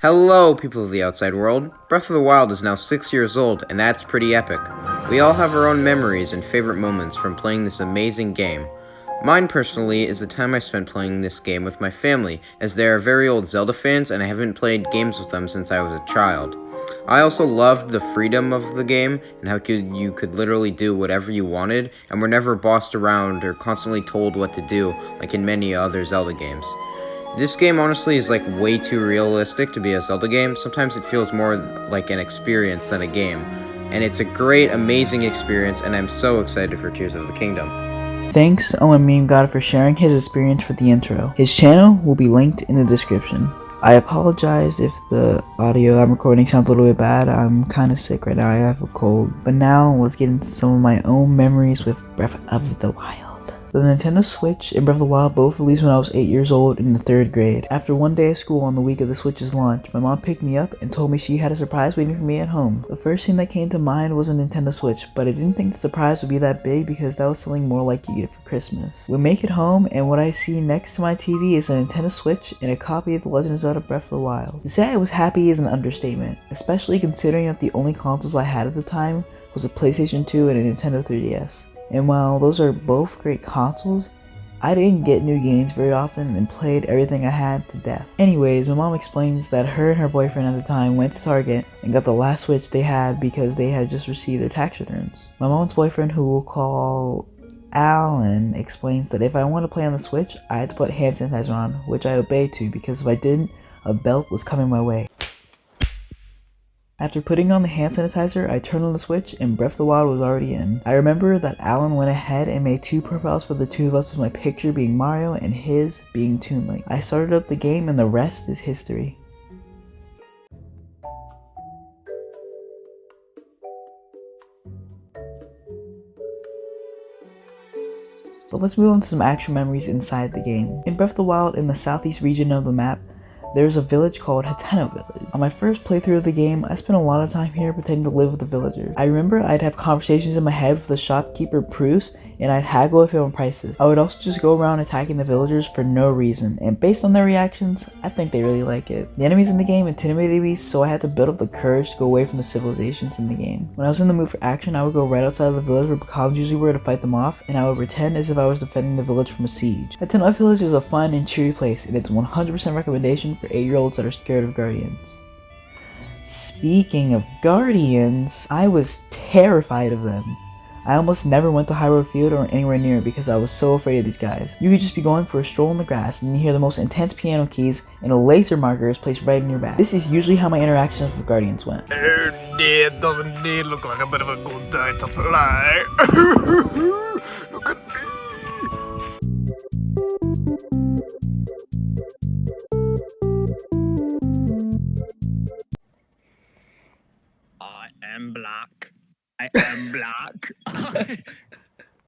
Hello, people of the outside world. Breath of the Wild is now 6 years old, and that's pretty epic. We all have our own memories and favorite moments from playing this amazing game. Mine, personally, is the time I spent playing this game with my family, as they are very old Zelda fans and I haven't played games with them since I was a child. I also loved the freedom of the game, and how you could literally do whatever you wanted, and were never bossed around or constantly told what to do, like in many other Zelda games. This game honestly is like way too realistic to be a Zelda game. Sometimes it feels more like an experience than a game. And it's a great, amazing experience, and I'm so excited for Tears of the Kingdom. Thanks Owen and I for sharing his experience for the intro. His channel will be linked in the description. I apologize if the audio I'm recording sounds a little bit bad. I'm kind of sick right now. I have a cold. But now let's get into some of my own memories with Breath of the Wild. The Nintendo Switch and Breath of the Wild both released when I was 8 years old in the 3rd grade. After one day of school on the week of the Switch's launch, my mom picked me up and told me she had a surprise waiting for me at home. The first thing that came to mind was a Nintendo Switch, but I didn't think the surprise would be that big because that was something more like you get it for Christmas. We make it home, and what I see next to my TV is a Nintendo Switch and a copy of The Legend of Zelda Breath of the Wild. To say I was happy is an understatement, especially considering that the only consoles I had at the time was a PlayStation 2 and a Nintendo 3DS. And while those are both great consoles, I didn't get new games very often and played everything I had to death. Anyways, my mom explains that her and her boyfriend at the time went to Target and got the last Switch they had because they had just received their tax returns. My mom's boyfriend, who we'll call Alan, explains that if I want to play on the Switch, I had to put hand sanitizer on, which I obeyed to because if I didn't, a belt was coming my way. After putting on the hand sanitizer, I turned on the Switch and Breath of the Wild was already in. I remember that Alan went ahead and made 2 profiles for the two of us, with my picture being Mario and his being Toon Link. I started up the game and the rest is history. But let's move on to some actual memories inside the game. In Breath of the Wild, in the southeast region of the map, there's a village called Hateno Village. On my first playthrough of the game, I spent a lot of time here pretending to live with the villagers. I remember I'd have conversations in my head with the shopkeeper Bruce, and I'd haggle with him on prices. I would also just go around attacking the villagers for no reason, and based on their reactions, I think they really like it. The enemies in the game intimidated me, so I had to build up the courage to go away from the civilizations in the game. When I was in the mood for action, I would go right outside of the village where Pecans usually were to fight them off, and I would pretend as if I was defending the village from a siege. Hateno Village is a fun and cheery place, and it's 100% recommendation for 8-year-olds that are scared of guardians. Speaking of guardians, I was terrified of them. I almost never went to Hyrule Field or anywhere near it because I was so afraid of these guys. You could just be going for a stroll in the grass and you hear the most intense piano keys and a laser marker is placed right in your back. This is usually how my interactions with guardians went. Oh dear, doesn't it look like a bit of a good day to fly? Look at me. I am black. I am black.